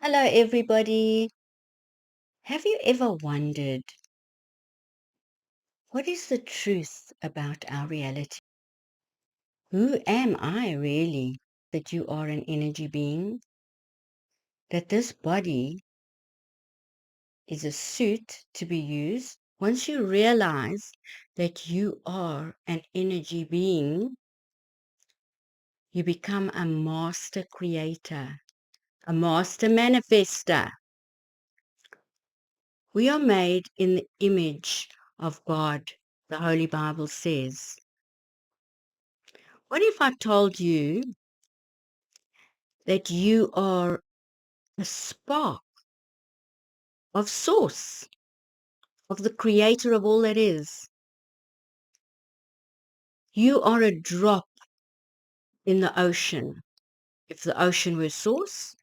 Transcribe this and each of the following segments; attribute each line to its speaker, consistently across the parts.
Speaker 1: Hello, everybody. Have you ever wondered what is the truth about our reality? Who am I really? That you are an energy being, that this body is a suit to be used. Once you realize that you are an energy being, you become a master creator, a master manifester. We are made in the image of God, the Holy Bible says. What if I told you that you are a spark of source, of the creator of all that is? You are a drop in the ocean. If the ocean were source,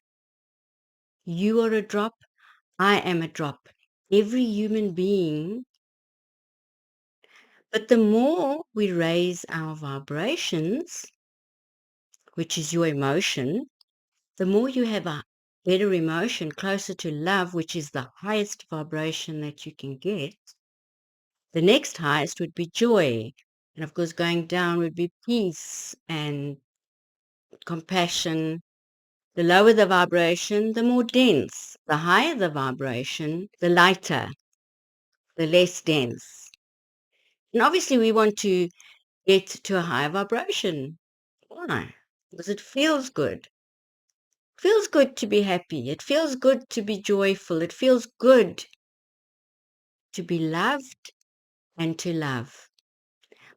Speaker 1: you are a drop, I am a drop. Every human being. But the more we raise our vibrations, which is your emotion, the more you have a better emotion, closer to love, which is the highest vibration that you can get. The next highest would be joy. And of course, going down would be peace and compassion. The lower the vibration, the more dense. The higher the vibration, the lighter, the less dense. And obviously, we want to get to a higher vibration. Why? Because it feels good. It feels good to be happy. It feels good to be joyful. It feels good to be loved and to love.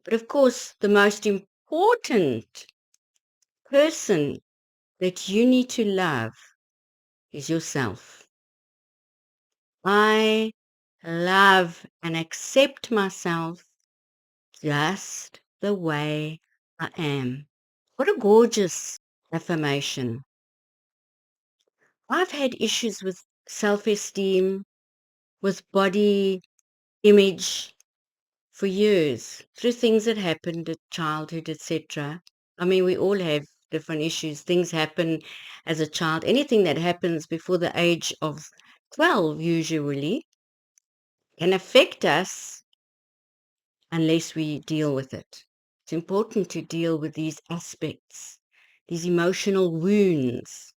Speaker 1: But of course, the most important person that you need to love is yourself. I love and accept myself just the way I am. What a gorgeous affirmation. I've had issues with self-esteem, with body image for years, through things that happened at childhood, etc. I mean, we all have different issues. Things happen as a child. Anything that happens before the age of 12 usually can affect us unless we deal with it. It's important to deal with these aspects, these emotional wounds.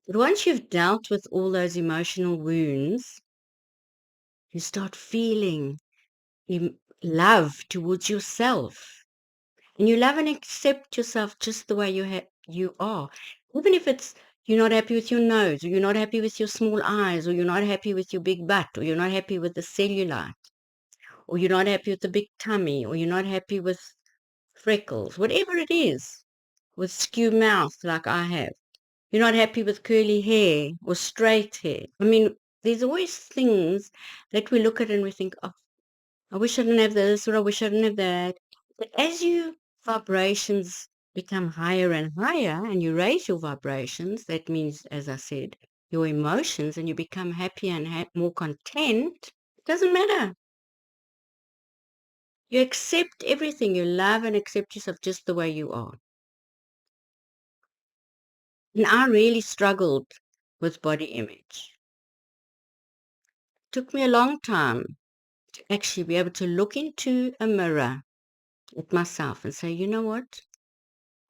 Speaker 1: But once you've dealt with all those emotional wounds, you start feeling love towards yourself. And you love and accept yourself just the way you are. Even if it's you're not happy with your nose, or you're not happy with your small eyes, or you're not happy with your big butt, or you're not happy with the cellulite, or you're not happy with the big tummy, or you're not happy with freckles, whatever it is, with skew mouth like I have. You're not happy with curly hair or straight hair. I mean, there's always things that we look at and we think, oh, I wish I didn't have this, or I wish I didn't have that. But as your vibrations become higher and higher, and you raise your vibrations, that means, as I said, your emotions, and you become happier and more content, it doesn't matter. You accept everything. You love and accept yourself just the way you are. And I really struggled with body image. It took me a long time to actually be able to look into a mirror at myself and say, you know what?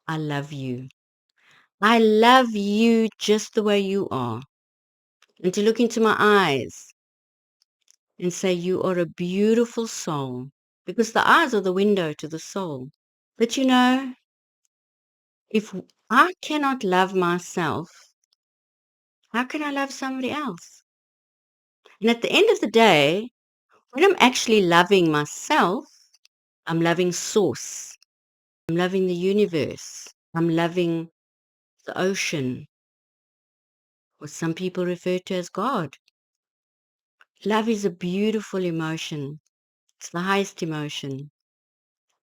Speaker 1: I love you. I love you just the way you are. And to look into my eyes and say, you are a beautiful soul. Because the eyes are the window to the soul. But you know, if I cannot love myself, how can I love somebody else? And at the end of the day, when I'm actually loving myself, I'm loving source. I'm loving the universe. I'm loving the ocean, what some people refer to as God. Love is a beautiful emotion. It's the highest emotion.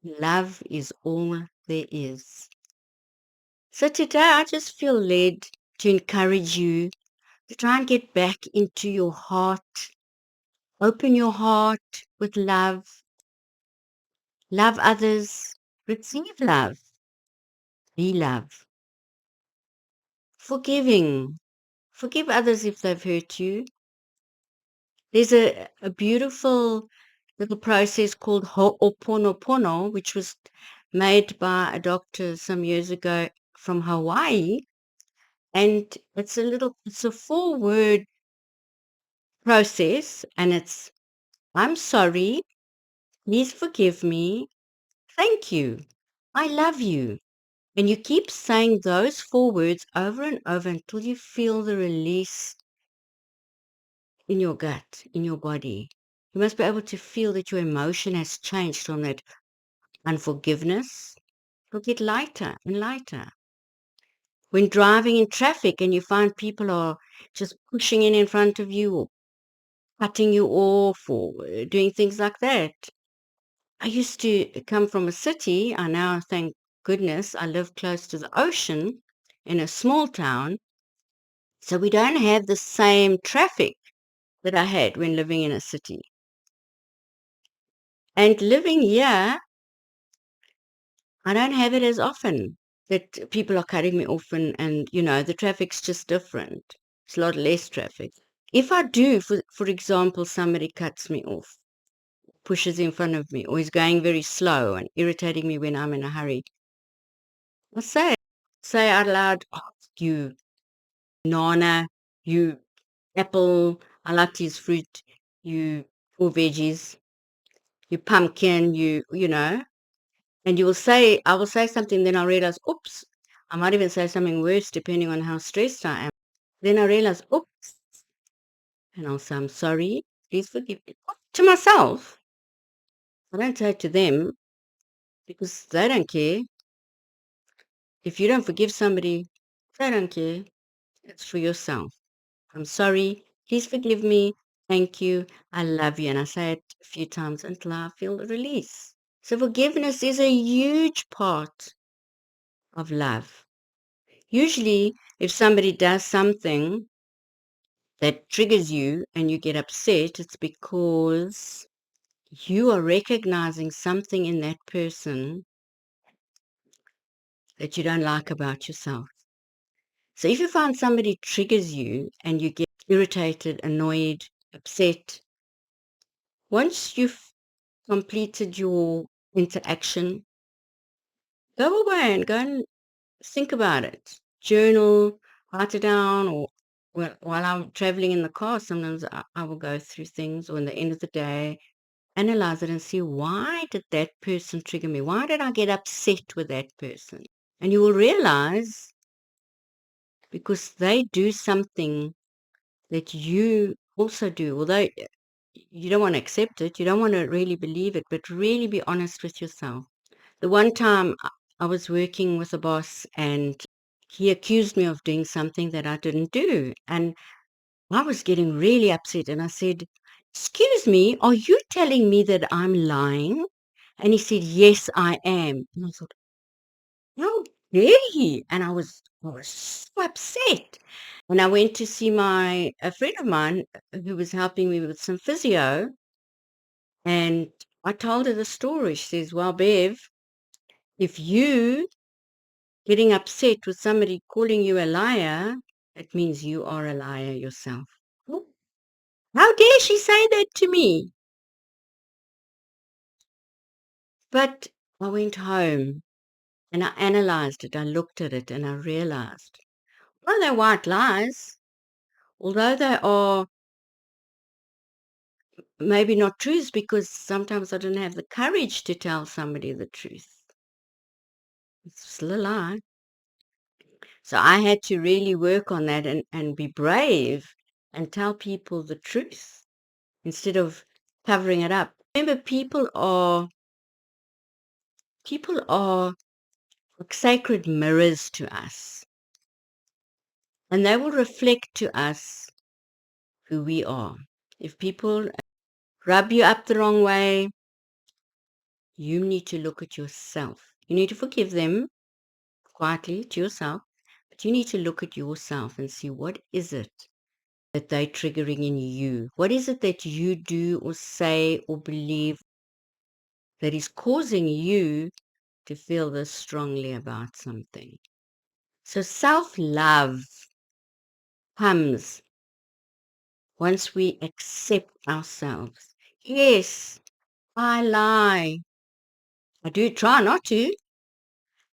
Speaker 1: Love is all there is. So today I just feel led to encourage you to try and get back into your heart. Open your heart with love. Love others. Receive love. Be love. Forgiving. Forgive others if they've hurt you. There's a beautiful little process called Ho'oponopono, which was made by a doctor some years ago from Hawaii. And it's a 4-word process, and it's, I'm sorry, please forgive me, thank you, I love you. And you keep saying those 4 words over and over until you feel the release in your gut, in your body. You must be able to feel that your emotion has changed from that unforgiveness. It'll get lighter and lighter. When driving in traffic and you find people are just pushing in front of you or cutting you off or doing things like that. I used to come from a city. I now, thank goodness, I live close to the ocean in a small town. So we don't have the same traffic that I had when living in a city. And living here, I don't have it as often that people are cutting me off and the traffic's just different. It's a lot less traffic. If I do, for example, somebody cuts me off, pushes in front of me, or is going very slow and irritating me when I'm in a hurry, I say out loud, oh, you banana, you apple, I like to use fruit, you or veggies, you pumpkin, and I will say something, then I'll realize, oops, I might even say something worse depending on how stressed I am. Then I realize, oops, and I'll say, I'm sorry, please forgive me. To myself. I don't say it to them because they don't care. If you don't forgive somebody, they don't care. It's for yourself. I'm sorry. Please forgive me. Thank you. I love you. And I say it a few times until I feel the release. So forgiveness is a huge part of love. Usually, if somebody does something that triggers you and you get upset, it's because you are recognizing something in that person that you don't like about yourself. So if you find somebody triggers you and you get irritated, annoyed, upset, once you've completed your interaction, go away and go and think about it. Journal, write it down, or while I'm traveling in the car, sometimes I will go through things, or in the end of the day, analyze it and see, why did that person trigger me? Why did I get upset with that person? And you will realize because they do something that you also do, although you don't want to accept it, you don't want to really believe it, but really be honest with yourself. The one time I was working with a boss and he accused me of doing something that I didn't do. And I was getting really upset. And I said, excuse me, are you telling me that I'm lying? And he said, yes, I am. And I thought, how dare he? And I was so upset. And I went to see a friend of mine who was helping me with some physio. And I told her the story. She says, well, Bev, if you getting upset with somebody calling you a liar, it means you are a liar yourself. Oh, how dare she say that to me? But I went home and I analyzed it. I looked at it and I realized, well, they're white lies, although they are maybe not truths because sometimes I don't have the courage to tell somebody the truth. It's still a lie. So I had to really work on that and be brave and tell people the truth instead of covering it up. Remember, people are like sacred mirrors to us, and they will reflect to us who we are. If people rub you up the wrong way, you need to look at yourself. You need to forgive them quietly to yourself, but you need to look at yourself and see, what is it that they're triggering in you? What is it that you do or say or believe that is causing you to feel this strongly about something? So self-love comes once we accept ourselves. Yes, I lie. I do try not to,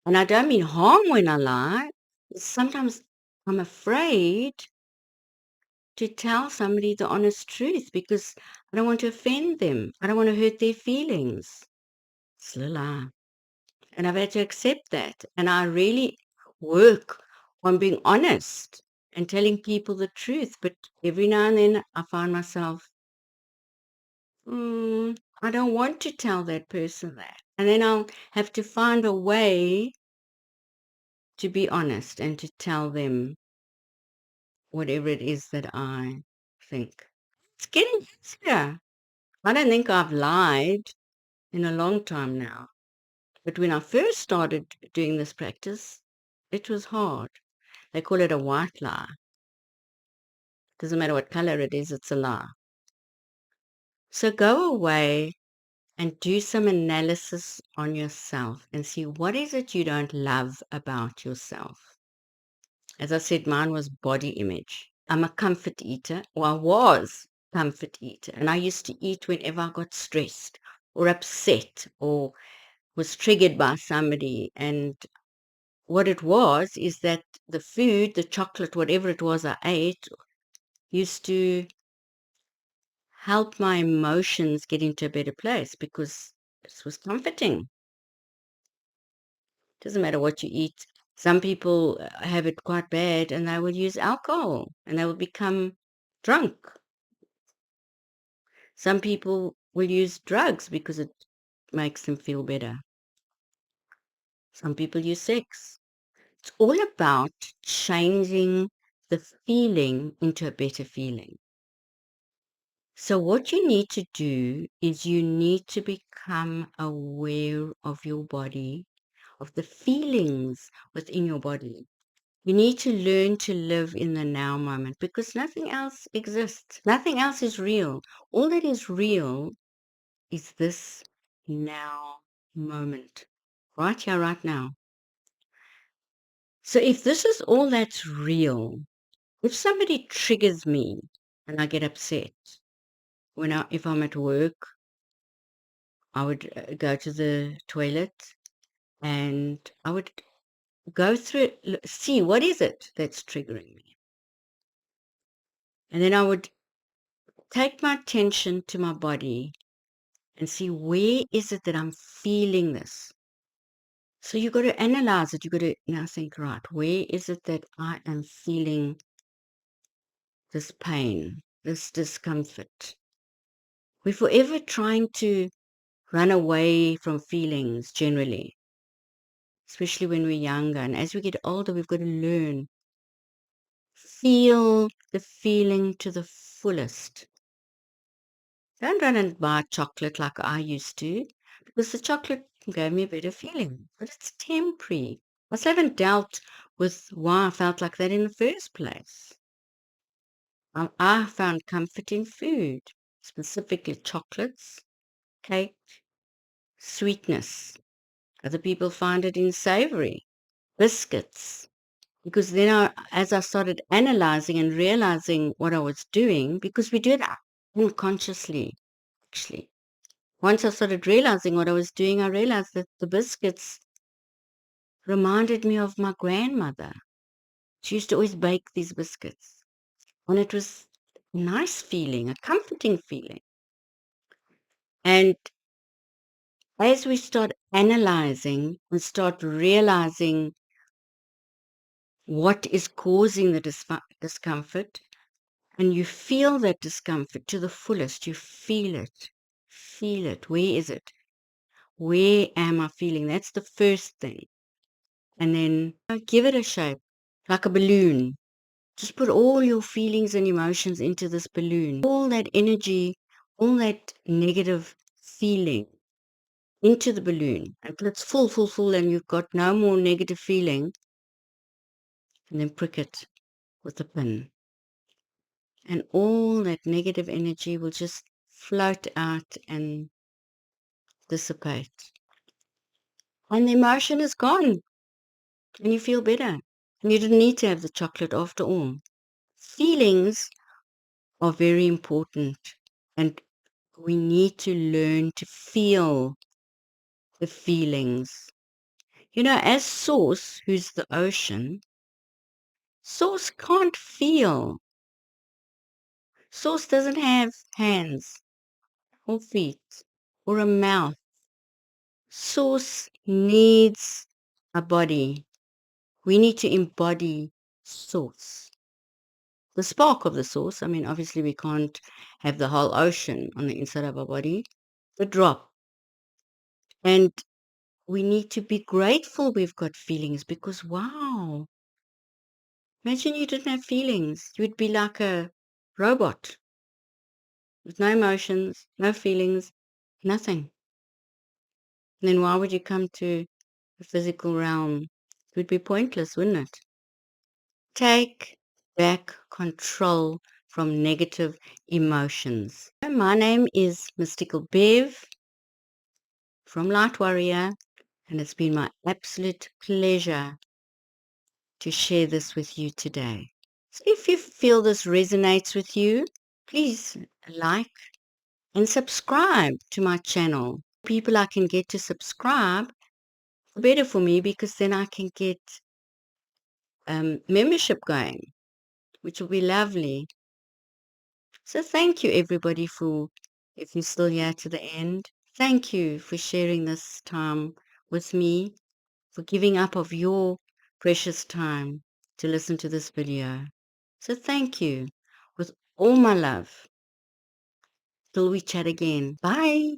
Speaker 1: and I don't mean harm when I lie. Sometimes I'm afraid to tell somebody the honest truth because I don't want to offend them. I don't want to hurt their feelings. It's a lie. And I've had to accept that. And I really work on being honest and telling people the truth. But every now and then I find myself, I don't want to tell that person that. And then I'll have to find a way to be honest and to tell them whatever it is that I think. It's getting easier. I don't think I've lied in a long time now. But when I first started doing this practice, it was hard. They call it a white lie. Doesn't matter what color it is, it's a lie. So go away and do some analysis on yourself and see what is it you don't love about yourself. As I said, mine was body image. I'm a comfort eater, or I was comfort eater, and I used to eat whenever I got stressed or upset or was triggered by somebody. And what it was is that the food, the chocolate, whatever it was I ate, used to help my emotions get into a better place because it was comforting. Doesn't matter what you eat. Some people have it quite bad and they will use alcohol and they will become drunk. Some people will use drugs because it makes them feel better. Some people use sex. It's all about changing the feeling into a better feeling. So what you need to do is you need to become aware of your body, of the feelings within your body. You need to learn to live in the now moment because nothing else exists. Nothing else is real. All that is real is this now moment, right here, right now. So if this is all that's real, if somebody triggers me and I get upset, if I'm at work, I would go to the toilet and I would go through it, see what is it that's triggering me. And then I would take my attention to my body and see where is it that I'm feeling this. So you've got to analyze it. You've got to now think, right, where is it that I am feeling this pain, this discomfort? We're forever trying to run away from feelings generally, especially when we're younger. And as we get older, we've got to learn. Feel the feeling to the fullest. Don't run and buy chocolate like I used to, because the chocolate gave me a better feeling. But it's temporary. I still haven't dealt with why I felt like that in the first place. I found comfort in food, specifically chocolates, cake, sweetness. Other people find it in savory, biscuits. Because then as I started analyzing and realizing what I was doing, because we do it unconsciously, actually. Once I started realizing what I was doing, I realized that the biscuits reminded me of my grandmother. She used to always bake these biscuits. And it was a nice feeling, a comforting feeling. And as we start analyzing and start realizing what is causing the discomfort, and you feel that discomfort to the fullest, you feel it. Feel it. Where is it? Where am I feeling? That's the first thing. And then give it a shape, like a balloon. Just put all your feelings and emotions into this balloon. All that energy, all that negative feeling into the balloon until it's full, full, full, and you've got no more negative feeling. And then prick it with a pin. And all that negative energy will just float out and dissipate. And the emotion is gone. And you feel better. And you didn't need to have the chocolate after all. Feelings are very important, and we need to learn to feel the feelings. As Source, who's the ocean, Source can't feel. Source doesn't have hands or feet or a mouth. Source needs a body. We need to embody Source, the spark of the Source. I mean, obviously we can't have the whole ocean on the inside of our body, the drop. And we need to be grateful we've got feelings, because wow, imagine you didn't have feelings. You'd be like a robot with no emotions, no feelings, nothing. And then why would you come to the physical realm? It would be pointless, wouldn't it? Take back control from negative emotions. My name is Mystical Bev from Lightwarrior, and it's been my absolute pleasure to share this with you today. So if you feel this resonates with you, please like and subscribe to my channel. People I can get to subscribe, the better for me, because then I can get membership going, which will be lovely. So thank you, everybody, if you're still here to the end. Thank you for sharing this time with me, for giving up of your precious time to listen to this video. So thank you with all my love. Till we chat again. Bye.